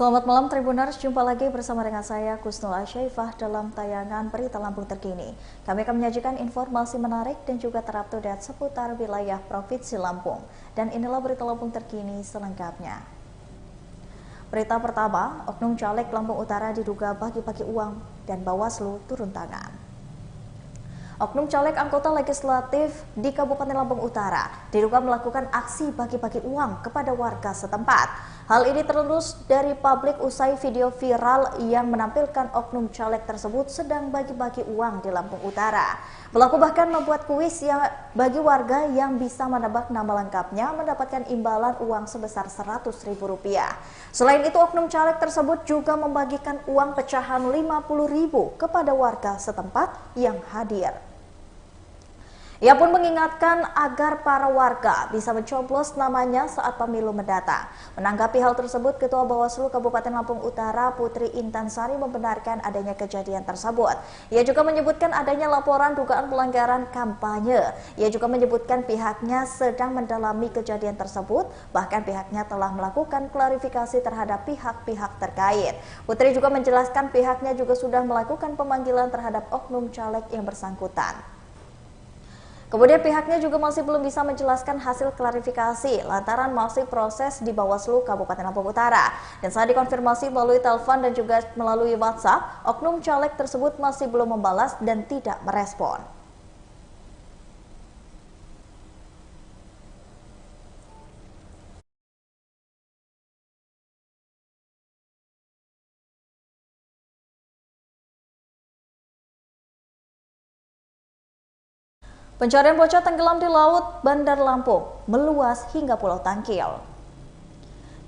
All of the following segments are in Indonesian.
Selamat malam Tribuners, jumpa lagi bersama dengan saya Kusnul Asyaifah dalam tayangan Berita Lampung Terkini. Kami akan menyajikan informasi menarik dan juga terupdate seputar wilayah Provinsi Lampung. Dan inilah Berita Lampung Terkini selengkapnya. Berita pertama, Oknum Caleg Lampung Utara diduga bagi-bagi uang dan Bawaslu turun tangan. Oknum caleg anggota legislatif di Kabupaten Lampung Utara diduga melakukan aksi bagi-bagi uang kepada warga setempat. Hal ini terendus dari publik usai video viral yang menampilkan oknum caleg tersebut sedang bagi-bagi uang di Lampung Utara. Pelaku bahkan membuat kuis yang bagi warga yang bisa menebak nama lengkapnya mendapatkan imbalan uang sebesar Rp100.000. Selain itu, oknum caleg tersebut juga membagikan uang pecahan Rp50.000 kepada warga setempat yang hadir. Ia pun mengingatkan agar para warga bisa mencoblos namanya saat pemilu mendatang. Menanggapi hal tersebut, Ketua Bawaslu Kabupaten Lampung Utara Putri Intansari membenarkan adanya kejadian tersebut. Ia juga menyebutkan adanya laporan dugaan pelanggaran kampanye. Ia juga menyebutkan pihaknya sedang mendalami kejadian tersebut, bahkan pihaknya telah melakukan klarifikasi terhadap pihak-pihak terkait. Putri juga menjelaskan pihaknya juga sudah melakukan pemanggilan terhadap oknum caleg yang bersangkutan. Kemudian pihaknya juga masih belum bisa menjelaskan hasil klarifikasi lantaran masih proses di Bawaslu Kabupaten Lampung Utara. Dan saat dikonfirmasi melalui telepon dan juga melalui WhatsApp, oknum caleg tersebut masih belum membalas dan tidak merespon. Pencarian bocah tenggelam di laut Bandar Lampung meluas hingga Pulau Tangkil.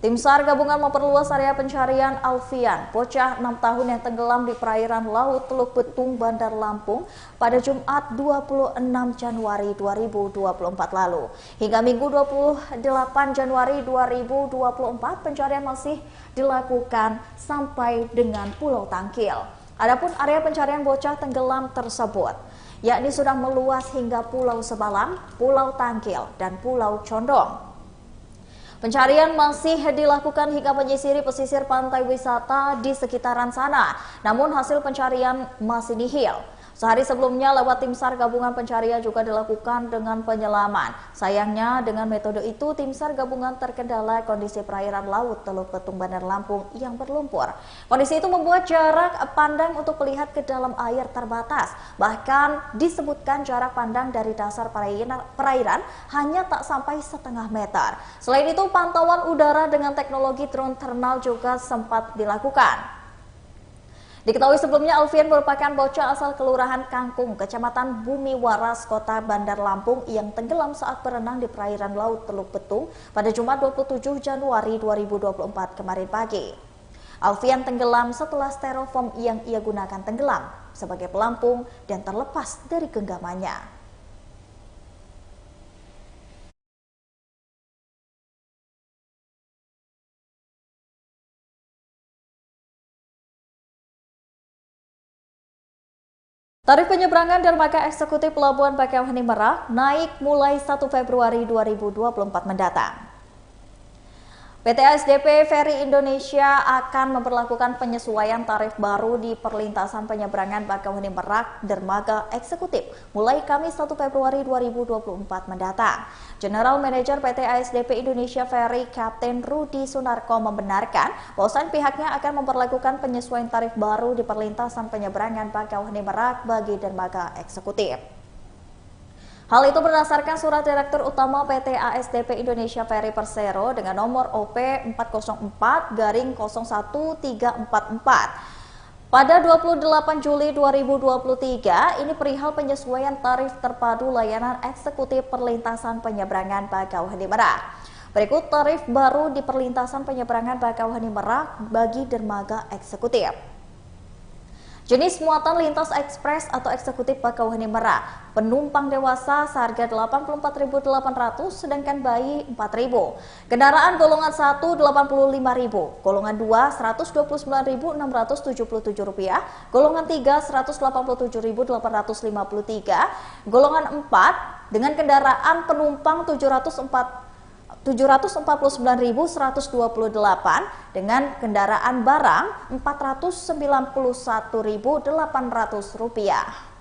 Tim SAR gabungan memperluas area pencarian Alfian, bocah 6 tahun yang tenggelam di perairan laut Teluk Betung, Bandar Lampung pada Jumat 26 Januari 2024 lalu. Hingga Minggu 28 Januari 2024 pencarian masih dilakukan sampai dengan Pulau Tangkil. Adapun area pencarian bocah tenggelam tersebut yakni sudah meluas hingga Pulau Sebalang, Pulau Tangkil, dan Pulau Condong. Pencarian masih dilakukan hingga menyisiri pesisir pantai wisata di sekitaran sana, namun hasil pencarian masih nihil. Sehari sebelumnya lewat tim SAR gabungan pencarian juga dilakukan dengan penyelaman. Sayangnya dengan metode itu tim SAR gabungan terkendala kondisi perairan laut Teluk Betung Bandar Lampung yang berlumpur. Kondisi itu membuat jarak pandang untuk melihat ke dalam air terbatas. Bahkan disebutkan jarak pandang dari dasar perairan hanya tak sampai setengah meter. Selain itu pantauan udara dengan teknologi drone thermal juga sempat dilakukan. Diketahui sebelumnya Alfian merupakan bocah asal Kelurahan Kangkung, Kecamatan Bumi Waras, Kota Bandar Lampung yang tenggelam saat berenang di perairan laut Teluk Betung pada Jumat 27 Januari 2024 kemarin pagi. Alfian tenggelam setelah styrofoam yang ia gunakan tenggelam sebagai pelampung dan terlepas dari genggamannya. Tarif penyeberangan dermaga eksekutif Pelabuhan Bakauheni Merak naik mulai 1 Februari 2024 mendatang. PT ASDP Ferry Indonesia akan memperlakukan penyesuaian tarif baru di perlintasan penyeberangan Bakauheni Merak dermaga eksekutif mulai Kamis 1 Februari 2024 mendatang. General Manager PT ASDP Indonesia Ferry Kapten Rudi Sunarko membenarkan bahwa pihaknya akan memperlakukan penyesuaian tarif baru di perlintasan penyeberangan Bakauheni Merak bagi dermaga eksekutif. Hal itu berdasarkan surat Direktur Utama PT ASDP Indonesia Ferry Persero dengan nomor OP 404-01344. Pada 28 Juli 2023, ini perihal penyesuaian tarif terpadu layanan eksekutif perlintasan penyeberangan Bakauheni Merak. Berikut tarif baru di perlintasan penyeberangan Bakauheni Merak bagi dermaga eksekutif. Jenis muatan lintas ekspres atau eksekutif Bakauheni Merak, penumpang dewasa seharga 84.800 sedangkan bayi 4.000. Kendaraan golongan 1 85.000, golongan 2 129.677 rupiah, golongan 3 187.853, golongan 4 dengan kendaraan penumpang 704 749.128 dengan kendaraan barang Rp491.800.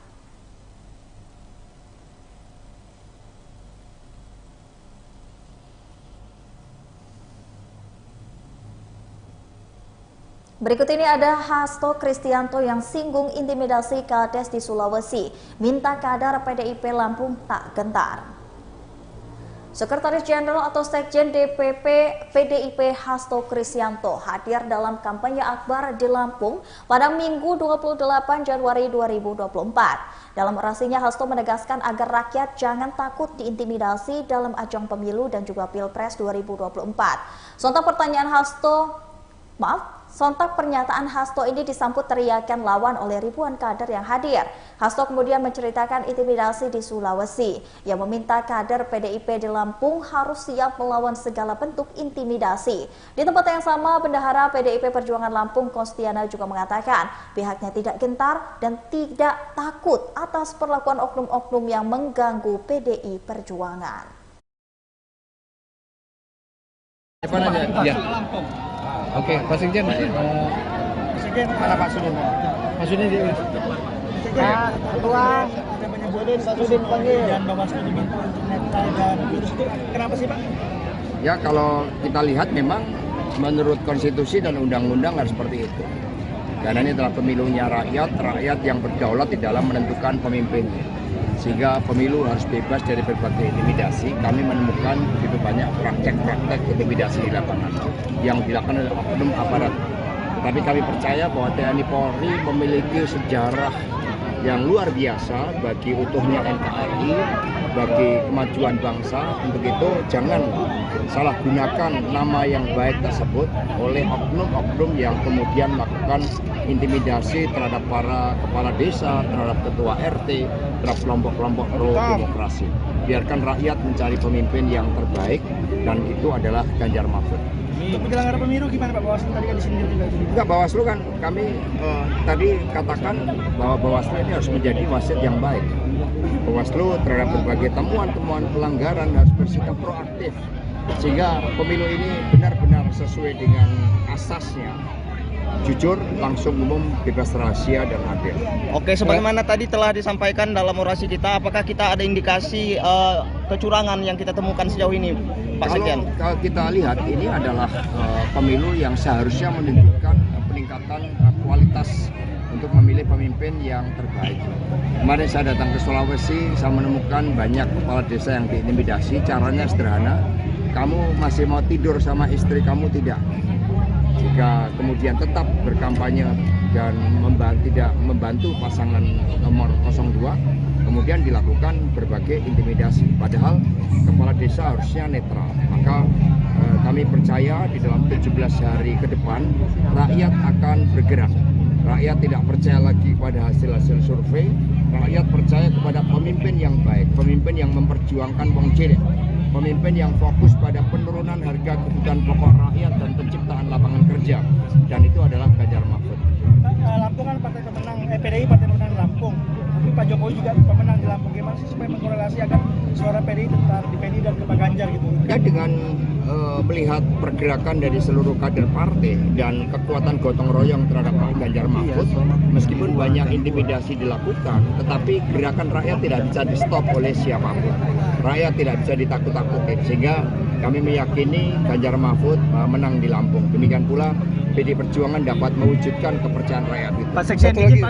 Berikut ini ada Hasto Kristianto yang singgung intimidasi Kades di Sulawesi, minta kader PDIP Lampung tak gentar. Sekretaris Jenderal atau Sekjen DPP PDIP Hasto Kristianto hadir dalam kampanye akbar di Lampung pada Minggu 28 Januari 2024. Dalam orasinya, Hasto menegaskan agar rakyat jangan takut diintimidasi dalam ajang pemilu dan juga Pilpres 2024. Sontak pernyataan Hasto ini disambut teriakan lawan oleh ribuan kader yang hadir. Hasto kemudian menceritakan intimidasi di Sulawesi. Ia meminta kader PDIP di Lampung harus siap melawan segala bentuk intimidasi. Di tempat yang sama, Bendahara PDIP Perjuangan Lampung Kostiana juga mengatakan pihaknya tidak gentar dan tidak takut atas perlakuan oknum-oknum yang mengganggu PDI Perjuangan. Ya. Oke, Pak Sekjen. Sekjen mana Pak Sudin? Pak Sudin di Pak Ketua menyebutkan Pak Sudin panggil dan Bawaslu diminta untuk netral dan virus itu kenapa sih Pak? Ya, kalau kita lihat memang menurut konstitusi dan undang-undang harus seperti itu. Karena ini adalah pemilunya rakyat yang berdaulat di dalam menentukan pemimpinnya. Sehingga pemilu harus bebas dari berbagai intimidasi. Kami menemukan begitu banyak praktek-praktek intimidasi di lapangan yang dilakukan oleh oknum aparat. Tapi kami percaya bahwa TNI Polri memiliki sejarah yang luar biasa bagi utuhnya NKRI, bagi kemajuan bangsa. Untuk itu jangan salah gunakan nama yang baik tersebut oleh oknum-oknum yang kemudian melakukan intimidasi terhadap para kepala desa, terhadap ketua RT, terhadap kelompok-kelompok pro-demokrasi. Biarkan rakyat mencari pemimpin yang terbaik, dan itu adalah Ganjar Mahfud. Untuk penyelenggara pemilu gimana Pak Bawaslu tadi kan disindir juga? Enggak, Bawaslu kan kami tadi katakan bahwa Bawaslu ini harus menjadi wasit yang baik. Bawaslu terhadap berbagai temuan-temuan pelanggaran harus bersikap proaktif sehingga pemilu ini benar-benar sesuai dengan asasnya. Jujur, langsung, umum, bebas rahasia, dan adil. Oke, sebagaimana tadi telah disampaikan dalam orasi kita, apakah kita ada indikasi kecurangan yang kita temukan sejauh ini, Pak Sekjen? Kalau kita lihat, ini adalah pemilu yang seharusnya menunjukkan peningkatan kualitas untuk memilih pemimpin yang terbaik. Kemarin saya datang ke Sulawesi, saya menemukan banyak kepala desa yang diintimidasi. Caranya sederhana, kamu masih mau tidur sama istri kamu? Tidak. Jika kemudian tetap berkampanye dan tidak membantu pasangan nomor 02, kemudian dilakukan berbagai intimidasi. Padahal kepala desa harusnya netral. Maka kami percaya di dalam 17 hari ke depan rakyat akan bergerak. Rakyat tidak percaya lagi pada hasil-hasil survei. Rakyat percaya kepada pemimpin yang baik, pemimpin yang memperjuangkan wong cilik, pemimpin yang fokus pada penurunan harga kebutuhan pokok rakyat dan penciptaan lapangan kerja, dan itu adalah Ganjar Mahfud. Lampung kan partai pemenang, PDI partai pemenang Lampung, tapi Pak Jokowi juga pemenang di Lampung. Gimana sih supaya mengkorelasi agar suara PDI tetap di PDI dan ke Pak Ganjar gitu? Ya, dengan melihat pergerakan dari seluruh kader partai dan kekuatan gotong royong terhadap Pak Ganjar Mahfud, meskipun banyak intimidasi dilakukan, tetapi gerakan rakyat tidak bisa di-stop oleh siapapun. Rakyat tidak bisa ditakut-takutin, sehingga kami meyakini Ganjar Mahfud menang di Lampung. Demikian pula PD Perjuangan dapat mewujudkan kepercayaan rakyat itu. Pak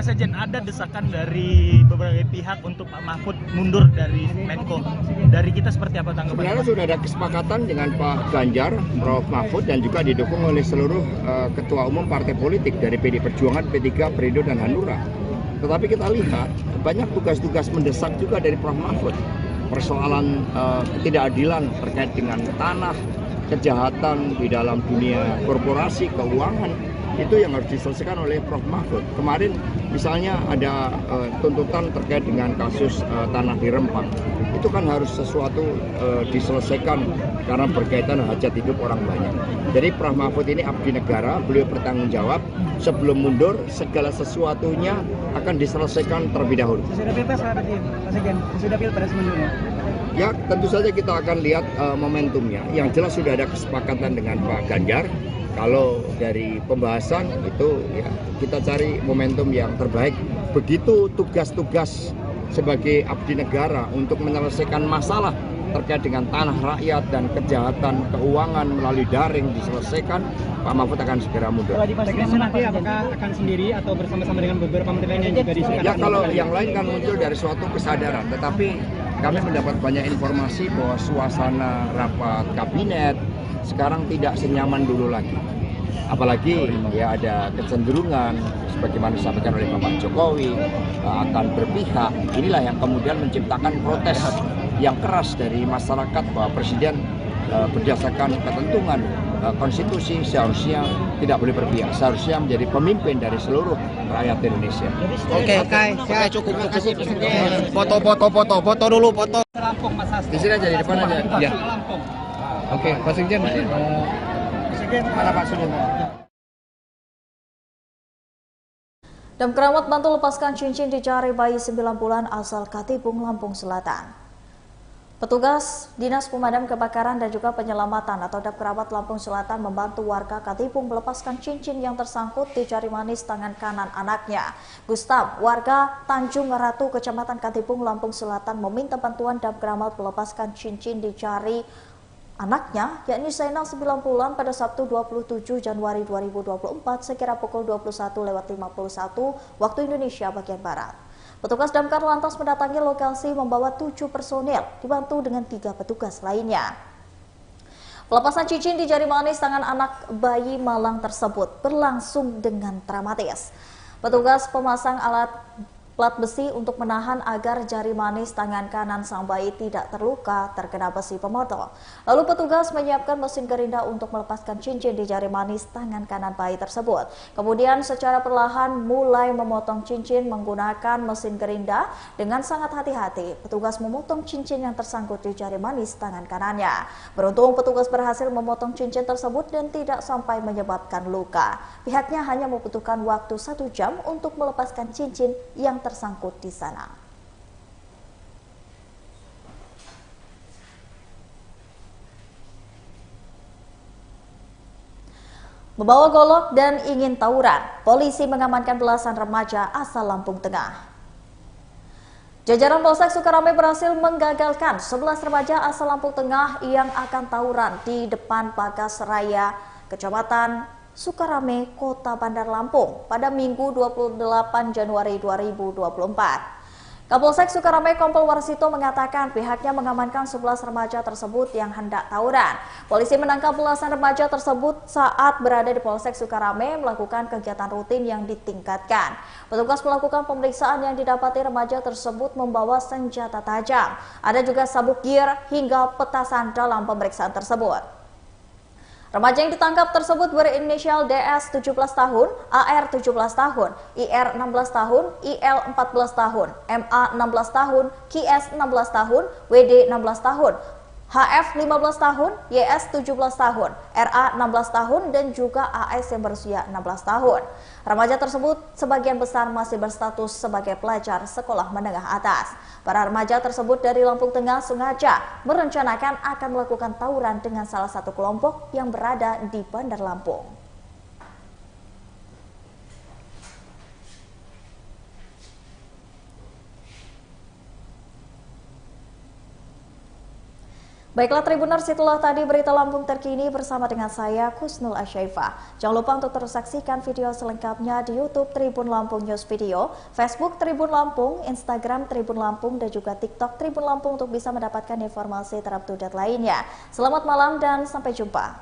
Sekjen, ada desakan dari beberapa pihak untuk Pak Mahfud mundur dari Menko. Dari kita seperti apa tanggapan? Sebenarnya sudah ada kesepakatan dengan Pak Ganjar, Prof. Mahfud, dan juga didukung oleh seluruh ketua umum partai politik dari PD Perjuangan, P3, Perindo, dan Hanura. Tetapi kita lihat banyak tugas-tugas mendesak juga dari Prof. Mahfud. Persoalan ketidakadilan terkait dengan tanah, kejahatan di dalam dunia korporasi, keuangan, itu yang harus diselesaikan oleh Prof. Mahfud. Kemarin misalnya ada tuntutan terkait dengan kasus tanah di Rempang. Itu kan harus sesuatu diselesaikan karena berkaitan hajat hidup orang banyak. Jadi Prof. Mahfud ini abdi negara, beliau bertanggung jawab. Sebelum mundur, segala sesuatunya akan diselesaikan terlebih dahulu. Sudah pilpres Pak Sekjen, sudah pilpres mundurnya. Ya, tentu saja kita akan lihat momentumnya. Yang jelas sudah ada kesepakatan dengan Pak Ganjar. Kalau dari pembahasan itu ya kita cari momentum yang terbaik. Begitu tugas-tugas sebagai abdi negara untuk menyelesaikan masalah terkait dengan tanah rakyat dan kejahatan keuangan melalui daring diselesaikan, Pak Mahfud akan segera mundur. Kalau dipastikan nanti apakah akan sendiri atau bersama-sama dengan beberapa menteri lain yang juga disukai? Ya, kalau yang lain kan muncul dari suatu kesadaran, tetapi kami mendapat banyak informasi bahwa suasana rapat kabinet sekarang tidak senyaman dulu lagi. Apalagi ya ada kecenderungan sebagaimana disampaikan oleh Bapak Jokowi akan berpihak. Inilah yang kemudian menciptakan protes yang keras dari masyarakat bahwa Presiden berdasarkan ketentuan konstitusi seharusnya tidak boleh berpihak, seharusnya menjadi pemimpin dari seluruh rakyat Indonesia. Oke, cukup. Foto dulu. Lampung, Mas Hasto. Di sini aja, di depan aja. Ya. Oke, Pak Sekjen. Mana Pak Sudir? Dan keramat bantu lepaskan cincin di jari bayi 9 bulan asal Katipung, Lampung Selatan. Petugas Dinas Pemadam Kebakaran dan juga Penyelamatan atau Damkerabat Lampung Selatan membantu warga Katipung melepaskan cincin yang tersangkut di jari manis tangan kanan anaknya. Gustam, warga Tanjung Ratu, Kecamatan Katipung, Lampung Selatan meminta bantuan Damkerabat melepaskan cincin di jari anaknya, yakni Zainal 9 bulan pada Sabtu 27 Januari 2024 sekira pukul 21.51 waktu Indonesia bagian Barat. Petugas damkar lantas mendatangi lokasi membawa 7 personil dibantu dengan 3 petugas lainnya. Pelepasan cincin di jari manis tangan anak bayi malang tersebut berlangsung dengan dramatis. Petugas pemasang alat plat besi untuk menahan agar jari manis tangan kanan sang bayi tidak terluka terkena besi pemotong. Lalu petugas menyiapkan mesin gerinda untuk melepaskan cincin di jari manis tangan kanan bayi tersebut. Kemudian secara perlahan mulai memotong cincin menggunakan mesin gerinda. Dengan sangat hati-hati, petugas memotong cincin yang tersangkut di jari manis tangan kanannya. Beruntung petugas berhasil memotong cincin tersebut dan tidak sampai menyebabkan luka. Pihaknya hanya membutuhkan waktu 1 jam untuk melepaskan cincin yang tersangkut di sana. Membawa golok dan ingin tawuran, polisi mengamankan belasan remaja asal Lampung Tengah. Jajaran Polsek Sukarame berhasil menggagalkan 11 remaja asal Lampung Tengah yang akan tawuran di depan Bagas Raya, Kecamatan Sukarame, Kota Bandar Lampung pada Minggu 28 Januari 2024. Kapolsek Sukarame Kompol Warsito mengatakan pihaknya mengamankan 11 remaja tersebut yang hendak tawuran. Polisi menangkap belasan remaja tersebut saat berada di Polsek Sukarame melakukan kegiatan rutin yang ditingkatkan. Petugas melakukan pemeriksaan yang didapati remaja tersebut membawa senjata tajam. Ada juga sabuk gear hingga petasan dalam pemeriksaan tersebut. Remaja yang ditangkap tersebut berinisial DS 17 tahun, AR 17 tahun, IR 16 tahun, IL 14 tahun, MA 16 tahun, KS 16 tahun, WD 16 tahun, HF 15 tahun, YS 17 tahun, RA 16 tahun, dan juga AS yang berusia 16 tahun. Remaja tersebut sebagian besar masih berstatus sebagai pelajar sekolah menengah atas. Para remaja tersebut dari Lampung Tengah sengaja merencanakan akan melakukan tawuran dengan salah satu kelompok yang berada di Bandar Lampung. Baiklah Tribuners, itulah tadi berita Lampung terkini bersama dengan saya Kusnul Asyaifah. Jangan lupa untuk terus saksikan video selengkapnya di YouTube Tribun Lampung News Video, Facebook Tribun Lampung, Instagram Tribun Lampung, dan juga TikTok Tribun Lampung untuk bisa mendapatkan informasi terupdate lainnya. Selamat malam dan sampai jumpa.